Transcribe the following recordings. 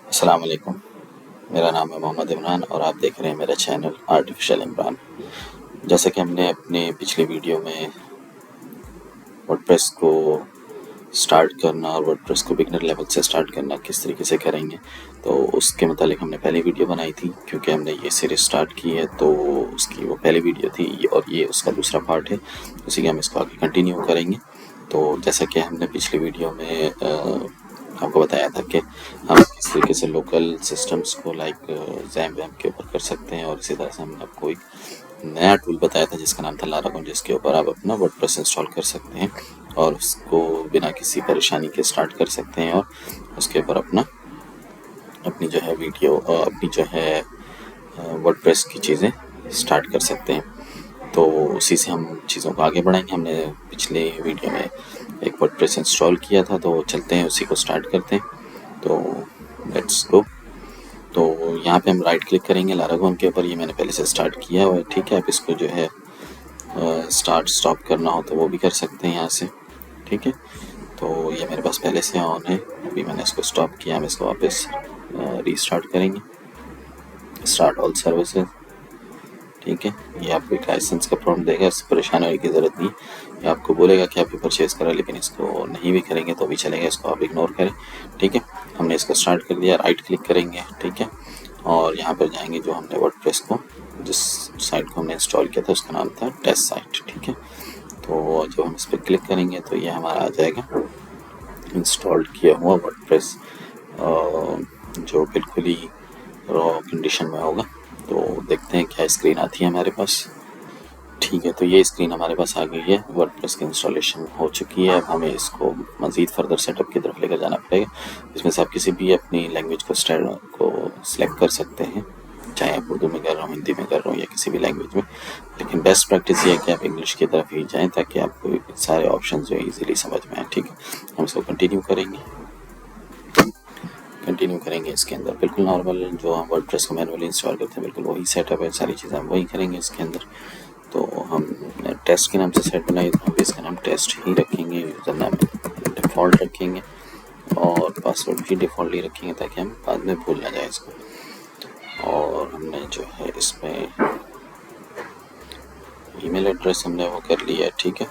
अस्सलाम वालेकुम। मेरा नाम है मोहम्मद इमरान और आप देख रहे हैं मेरा चैनल आर्टिफिशियल इमरान। जैसा कि हमने अपने पिछले वीडियो में वर्डप्रेस को स्टार्ट करना और वर्डप्रेस को बिगनर लेवल से स्टार्ट करना किस तरीके से करेंगे, तो उसके मुतालिक हमने पहले वीडियो बनाई थी। क्योंकि हमने ये सीरीज़ स्टार्ट की है तो उसकी वो पहली वीडियो थी और ये उसका दूसरा पार्ट है, उसी के हम इसको आगे कंटिन्यू करेंगे। तो जैसा कि हमने पिछली वीडियो में आपको बताया था कि हम किस तरीके से लोकल सिस्टम्स को लाइक जैम वैम के ऊपर कर सकते हैं, और इसी तरह से हमने आपको एक नया टूल बताया था जिसका नाम था लारागोन, जिसके ऊपर आप अपना वर्डप्रेस इंस्टॉल कर सकते हैं और उसको बिना किसी परेशानी के स्टार्ट कर सकते हैं और उसके ऊपर अपनी जो है वीडियो अपनी जो है वर्डप्रेस की चीज़ें स्टार्ट कर सकते हैं। तो उसी से हम चीज़ों को आगे बढ़ाएंगे। हमने पिछले वीडियो में एक वर्डप्रेस इंस्टॉल किया था, तो चलते हैं उसी को स्टार्ट करते हैं। तो लेट्स गो। तो यहाँ पे हम राइट क्लिक करेंगे लारागोन के ऊपर। ये मैंने पहले से स्टार्ट किया हुआ है, ठीक है। आप इसको जो है स्टार्ट स्टॉप करना हो तो वो भी कर सकते हैं यहाँ से, ठीक है। तो ये मेरे पास पहले से ऑन है, अभी मैंने इसको स्टॉप किया। हम इसको वापस रीस्टार्ट करेंगे, स्टार्ट ऑल सर्विसेज, ठीक है। ये आपको एक लाइसेंस का प्रॉम्प्ट देगा, इससे परेशान होने की ज़रूरत नहीं। ये आपको बोलेगा कि आप ये परचेज़ करें, लेकिन इसको नहीं भी करेंगे तो भी चलेगा, इसको आप इग्नोर करें, ठीक है। हमने इसको स्टार्ट कर दिया, राइट क्लिक करेंगे, ठीक है। और यहाँ पर जाएंगे, जो हमने वर्डप्रेस को जिस साइट को हमने इंस्टॉल किया था उसका नाम था टेस्ट साइट, ठीक है। तो जब हम इस पर क्लिक करेंगे तो ये हमारा आ जाएगा इंस्टॉल्ड किया हुआ वर्डप्रेस, जो बिल्कुल ही रॉ कंडीशन में होगा। तो देखते हैं क्या स्क्रीन आती है हमारे पास, ठीक है। तो ये स्क्रीन हमारे पास आ गई है, वर्डप्रेस की इंस्टॉलेशन हो चुकी है। अब हमें इसको मज़ीद फर्दर सेटअप की तरफ लेकर जाना पड़ेगा। इसमें से आप किसी भी अपनी लैंग्वेज को सिलेक्ट कर सकते हैं, चाहे आप उर्दू में कर रहे हो, हिंदी में कर रहे हो या किसी भी लैंग्वेज में। लेकिन बेस्ट प्रैक्टिस ये है कि आप इंग्लिश की तरफ ही जाएँ ताकि आपको सारे ऑप्शन जो है ईजिली समझ में आए, ठीक है। हम इसको कंटिन्यू करेंगे इसके अंदर बिल्कुल नॉर्मल जो हम वर्डप्रेस को मैनुअली इंस्टॉल करते हैं बिल्कुल वही सेटअप है, सारी चीज़ें हम वही करेंगे इसके अंदर। तो हम टेस्ट के नाम से सेट बनाई, तो हम इसका नाम टेस्ट ही रखेंगे, यूज़र नाम डिफ़ॉल्ट रखेंगे और पासवर्ड भी डिफ़ॉल्ट ही रखेंगे ताकि हम बाद में भूल ना जाए इसको। और हमने जो है इसमें ईमेल एड्रेस हमने वो कर लिया है, ठीक है।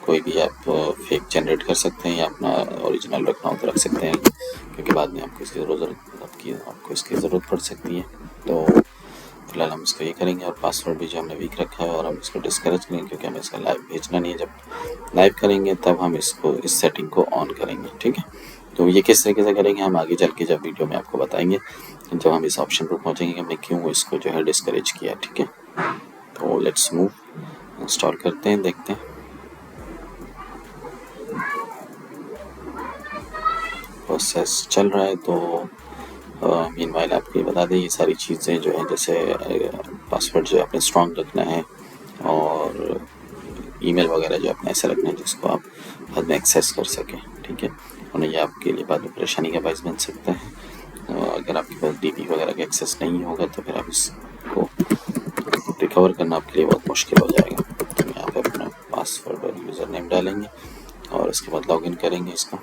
कोई भी आप फेक जनरेट कर सकते हैं या अपना ओरिजिनल रखना हो तो रख सकते हैं, क्योंकि बाद में आपको इसकी ज़रूरत पड़ सकती है। तो फिलहाल हम इसको ये करेंगे और पासवर्ड भी जो हमने वीक रखा है और हम इसको डिस्करेज करेंगे, क्योंकि हमें इसका लाइव भेजना नहीं है। जब लाइव करेंगे तब हम इसको इस सेटिंग को ऑन करेंगे, ठीक है। तो ये किस तरीके से करेंगे हम आगे चल के जब वीडियो में आपको बताएंगे, जब हम इस ऑप्शन पर पहुँचेंगे कि हमने क्यों इसको जो है डिस्करेज किया, ठीक है। तो लेट्स मूव, इंस्टॉल करते हैं, देखते हैं। प्रोसेस चल रहा है। तो मीनवाइल आपको ये बता दें, ये सारी चीज़ें जो हैं, जैसे पासवर्ड जो आपने स्ट्रॉन्ग रखना है और ईमेल वगैरह जो आपने ऐसा रखना है जिसको आप बाद में एक्सेस कर सकें, ठीक है। और ये आपके लिए बाद में परेशानी का बायस बन सकता है। अगर आपके पास डीबी वगैरह का एक्सेस नहीं होगा तो फिर आप इसको रिकवर करना आपके लिए बहुत मुश्किल हो जाएगा। तो यहाँ पर अपना पासवर्ड और यूज़र नेम डालेंगे और उसके बाद लॉगिन करेंगे इसको।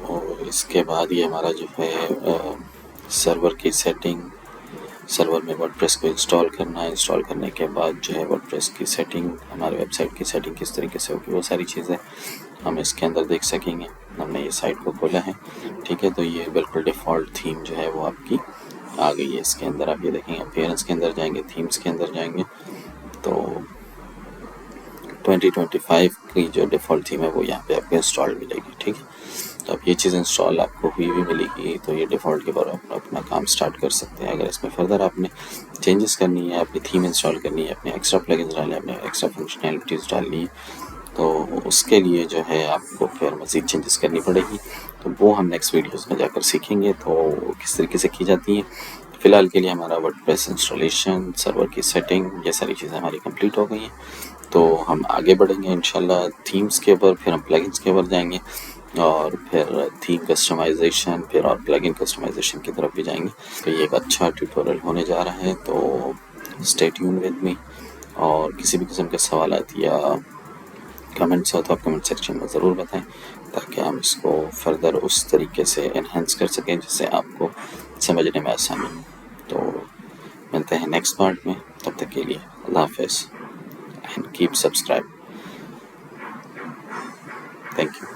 और इसके बाद ये हमारा जो है सर्वर की सेटिंग, सर्वर में वर्डप्रेस को इंस्टॉल करना है। इंस्टॉल करने के बाद जो है वर्डप्रेस की सेटिंग, हमारे वेबसाइट की सेटिंग किस तरीके से होगी वो सारी चीज़ें हम इसके अंदर देख सकेंगे। हमने ये साइट को खोला है, ठीक है। तो ये बिल्कुल डिफ़ॉल्ट थीम जो है वो आपकी आ गई है इसके अंदर। आप ये देखेंगे, अपीयरेंस के अंदर जाएंगे, थीम्स के अंदर जाएंगे तो 2025 की जो डिफ़ॉल्ट थीम है वो यहाँ पे आपको इंस्टॉल मिलेगी, ठीक है। तो अब ये चीज़ इंस्टॉल आपको हुई भी मिलेगी, तो ये डिफ़ॉल्ट के बाद अपना काम स्टार्ट कर सकते हैं। अगर इसमें फर्दर आपने चेंजेस करनी है, अपनी थीम इंस्टॉल करनी है, अपने एक्स्ट्रा प्लगइन्स डालने हैं, अपने एक्स्ट्रा फंक्शनैलिटीज़ डालनी है, तो उसके लिए जो है आपको फिर मज़ीद चेंजेस करनी पड़ेगी। तो वो हम नेक्स्ट वीडियोज़ में जाकर सीखेंगे तो किस तरीके से की जाती हैं। फ़िलहाल के लिए हमारा वर्डप्रेस इंस्टॉलेशन, सर्वर की सेटिंग, ये सारी चीज़ें हमारी कंप्लीट हो गई हैं। तो हम आगे बढ़ेंगे इंशाल्लाह थीम्स के ऊपर, फिर हम प्लगइन्स के ऊपर जाएंगे और फिर थीम कस्टमाइजेशन, फिर और प्लगइन कस्टमाइजेशन की तरफ भी जाएंगे। तो ये एक अच्छा ट्यूटोरियल होने जा रहा है, तो स्टे ट्यून विद मी। और किसी भी किस्म के सवालात या कमेंट्स हो तो आप कमेंट सेक्शन में ज़रूर बताएं, ताकि हम इसको फर्दर उस तरीके से एनहेंस कर सकें जिससे आपको समझने में आसानी हो। तो मिलते हैं नेक्स्ट पार्ट में, तब तक के लिए अल्लाह हाफ़िज़ and keep subscribe. Thank you.